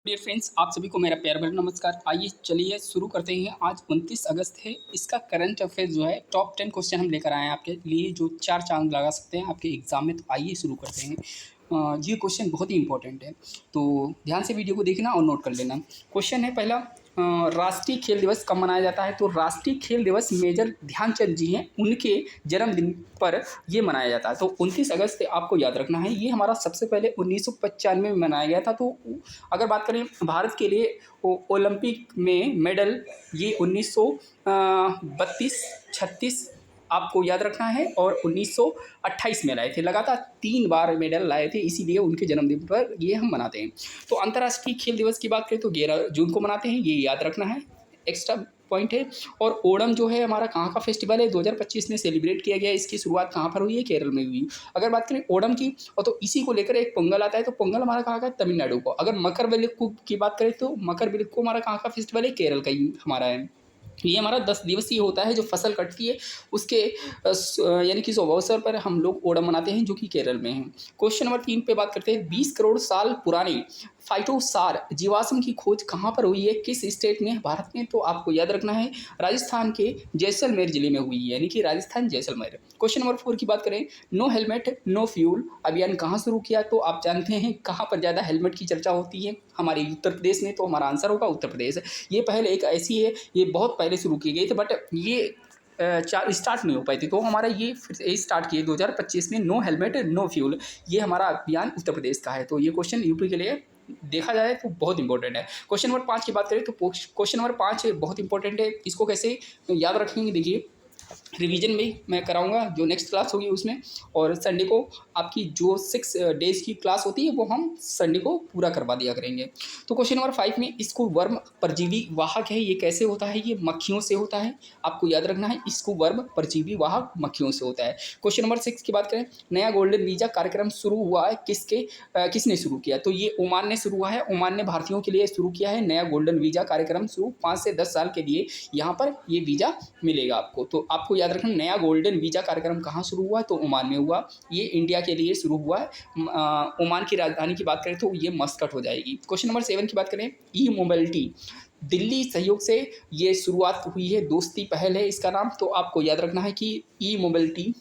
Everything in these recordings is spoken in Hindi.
डियर फ्रेंड्स, आप सभी को मेरा प्यार भरा नमस्कार। आइए चलिए शुरू करते हैं। आज 29 अगस्त है। इसका करंट अफेयर जो है टॉप 10 क्वेश्चन हम लेकर आए हैं आपके लिए, जो 4 चांद लगा सकते हैं आपके एग्जाम में। तो आइए शुरू करते हैं। ये क्वेश्चन बहुत ही इंपॉर्टेंट है, तो ध्यान से वीडियो को देखना और नोट कर लेना। क्वेश्चन है पहला, राष्ट्रीय खेल दिवस कब मनाया जाता है? तो राष्ट्रीय खेल दिवस मेजर ध्यानचंद जी हैं, उनके जन्मदिन पर ये मनाया जाता है। तो 29 अगस्त आपको याद रखना है। ये हमारा सबसे पहले 1995 में मनाया गया था। तो अगर बात करें भारत के लिए ओलंपिक में मेडल, ये 1932, 36 आपको याद रखना है, और 1928 में लाए थे। लगातार 3 बार मेडल लाए थे, इसीलिए उनके जन्मदिन पर ये हम मनाते हैं। तो अंतर्राष्ट्रीय खेल दिवस की बात करें तो 11 जून को मनाते हैं, ये याद रखना है, एक्स्ट्रा पॉइंट है। और ओणम जो है हमारा कहाँ का फेस्टिवल है? 2025 में सेलिब्रेट किया गया। इसकी शुरुआत कहाँ पर हुई है? केरल में हुई। अगर बात करें ओणम की, और तो इसी को लेकर एक पोंगल आता है। तो पोंगल हमारा कहाँ का है? तमिलनाडु को। अगर मकर बिलक्कू की बात करें तो मकर बिलक्कू हमारा कहाँ का फेस्टिवल है? केरल का ही हमारा है। ये हमारा 10 दिवसीय होता है। जो फसल कटती है उसके यानी कि शुभ अवसर पर हम लोग ओणम मनाते हैं, जो कि केरल में है। क्वेश्चन नंबर 3 पे बात करते हैं। 20 करोड़ साल पुरानी फाइटोसार जीवाश्म की खोज कहाँ पर हुई है? किस स्टेट में? भारत में। तो आपको याद रखना है, राजस्थान के जैसलमेर जिले में हुई है, यानी कि राजस्थान जैसलमेर। क्वेश्चन नंबर 4 की बात करें। नो हेलमेट नो फ्यूल अभियान कहाँ शुरू किया? तो आप जानते हैं कहाँ पर ज़्यादा हेलमेट की चर्चा होती है? हमारे उत्तर प्रदेश में। तो हमारा आंसर होगा उत्तर प्रदेश। ये पहले एक ऐसी है, ये बहुत पहले शुरू की गई थी, बट ये चार स्टार्ट नहीं हो पाई थी। तो हमारा ये फिर से स्टार्ट किए 2025 में। नो हेलमेट नो फ्यूल, ये हमारा अभियान उत्तर प्रदेश का है। तो ये क्वेश्चन यूपी के लिए देखा जाए तो बहुत इंपॉर्टेंट है। क्वेश्चन नंबर 5 की बात करें तो क्वेश्चन नंबर 5 बहुत इंपॉर्टेंट है। इसको कैसे याद रखेंगे? देखिए, रिवीजन में मैं कराऊंगा जो नेक्स्ट क्लास होगी उसमें, और संडे को आपकी जो 6 डेज की क्लास होती है वो हम संडे को पूरा करवा दिया करेंगे। तो क्वेश्चन नंबर 5 में, इसको वर्म परजीवी वाहक है, ये कैसे होता है? ये मक्खियों से होता है। आपको याद रखना है, इसको वर्म परजीवी वाहक मक्खियों से होता है। क्वेश्चन नंबर 6 की बात करें। नया गोल्डन वीजा कार्यक्रम शुरू हुआ है, किसने शुरू किया? तो ये ओमान ने शुरू हुआ है। ओमान ने भारतीयों के लिए शुरू किया है नया गोल्डन वीजा कार्यक्रम। शुरू 5 से 10 साल के लिए यहाँ पर ये वीज़ा मिलेगा आपको। तो आपको याद रखना, नया गोल्डन वीज़ा कार्यक्रम कहाँ शुरू हुआ? तो ओमान में हुआ। ये इंडिया के लिए शुरू हुआ है। ओमान की राजधानी की बात करें तो ये मस्कट हो जाएगी। क्वेश्चन नंबर 7 की बात करें। ई मोबिलिटी दिल्ली सहयोग से ये शुरुआत हुई है, दोस्ती पहल है इसका नाम। तो आपको याद रखना है कि ई मोबिलिटी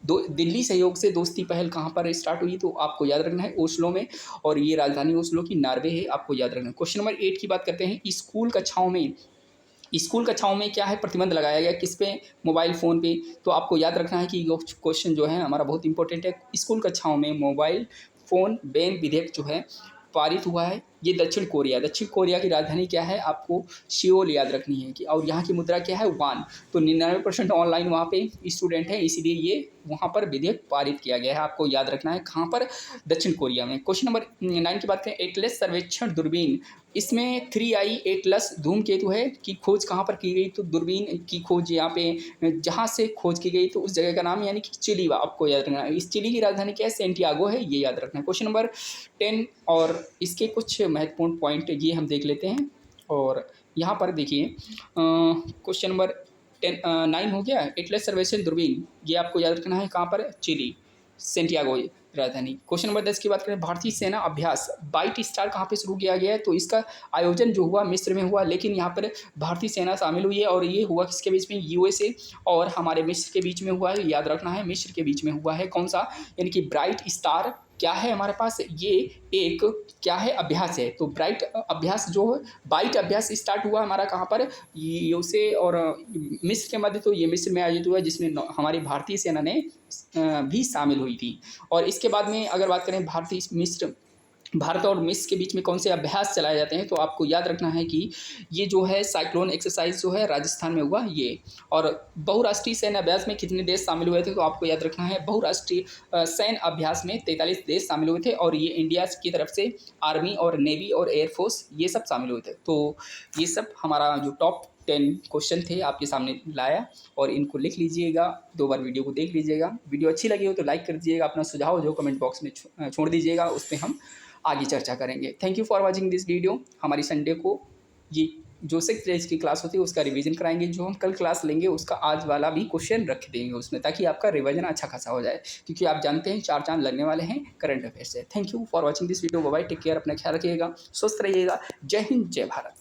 दिल्ली सहयोग से दोस्ती पहल कहाँ पर स्टार्ट हुई? तो आपको याद रखना है ओस्लो में, और ये राजधानी ओस्लो की नॉर्वे है। आपको याद रखना है। क्वेश्चन नंबर 8 की बात करते हैं। स्कूल कक्षाओं में क्या है? प्रतिबंध लगाया गया किस पे? मोबाइल फ़ोन पे। तो आपको याद रखना है कि ये क्वेश्चन जो है हमारा बहुत इंपॉर्टेंट है। स्कूल कक्षाओं में मोबाइल फ़ोन बैन विधेयक जो है पारित हुआ है। ये दक्षिण कोरिया की राजधानी क्या है? आपको सियोल याद रखनी है कि, और यहाँ की मुद्रा क्या है? वान। तो 99% ऑनलाइन वहाँ पे स्टूडेंट है, इसीलिए ये वहाँ पर विधेयक पारित किया गया है। आपको याद रखना है कहाँ पर? दक्षिण कोरिया में। क्वेश्चन नंबर 9 की बात करें। एटलस सर्वेक्षण दूरबीन, इसमें 3i एटलस धूमकेतु है की खोज कहाँ पर की गई? तो दूरबीन की खोज यहाँ पे जहाँ से खोज की गई तो उस जगह का नाम यानी कि चिली, आपको याद रखना है। इस चिली की राजधानी क्या है? सेंटियागो है, ये याद रखना है। क्वेश्चन नंबर 10 और इसके कुछ महत्वपूर्ण पॉइंट ये हम देख लेते हैं। और यहाँ पर देखिए, क्वेश्चन नंबर 9 हो गया। एटलस सर्वेक्षण दूरबीन, ये आपको याद रखना है कहाँ पर? चिली, सेंटियागो राजधानी। क्वेश्चन नंबर 10 की बात करें। भारतीय सेना अभ्यास बाइट स्टार कहाँ पे शुरू किया गया है? तो इसका आयोजन जो हुआ मिस्र में हुआ, लेकिन यहाँ पर भारतीय सेना शामिल हुई है, और ये हुआ किसके बीच में? यूएसए और हमारे मिस्र के बीच में हुआ है। याद रखना है, मिस्र के बीच में हुआ है। कौन सा? यानी कि ब्राइट स्टार क्या है हमारे पास? ये एक क्या है? अभ्यास है। तो ब्राइट अभ्यास जो है, बाइट अभ्यास स्टार्ट हुआ हमारा कहाँ पर? यूएसए और मिस्र के मध्य। तो ये मिस्र में आयोजित हुआ, जिसमें हमारी भारतीय सेना ने भी शामिल हुई थी। और इसके बाद में अगर बात करें भारत और मिस्र के बीच में कौन से अभ्यास चलाए जाते हैं? तो आपको याद रखना है कि ये जो है साइक्लोन एक्सरसाइज जो है राजस्थान में हुआ ये। और बहुराष्ट्रीय सैन्य अभ्यास में कितने देश शामिल हुए थे? तो आपको याद रखना है, बहुराष्ट्रीय सैन्य अभ्यास में 43 देश शामिल हुए थे, और ये इंडिया की तरफ से आर्मी और नेवी और एयरफोर्स ये सब शामिल हुए थे। तो ये सब हमारा जो टॉप 10 क्वेश्चन थे आपके सामने लाया, और इनको लिख लीजिएगा, 2 बार वीडियो को देख लीजिएगा। वीडियो अच्छी लगी हो तो लाइक कर दीजिएगा, अपना सुझाव जो कमेंट बॉक्स में छोड़ दीजिएगा, उस पर हम आगे चर्चा करेंगे। Thank you for watching this video. हमारी संडे को ये जो 6 डेज़ की क्लास होती है उसका रिवीजन कराएंगे। जो हम कल क्लास लेंगे उसका आज वाला भी क्वेश्चन रख देंगे उसमें, ताकि आपका रिवीजन अच्छा खासा हो जाए, क्योंकि आप जानते हैं 4 चाँद लगने वाले हैं करंट अफेयर से। Thank you for watching this video. Bye bye, take care, अपना ख्याल रखिएगा, स्वस्थ रहिएगा। जय हिंद, जय भारत।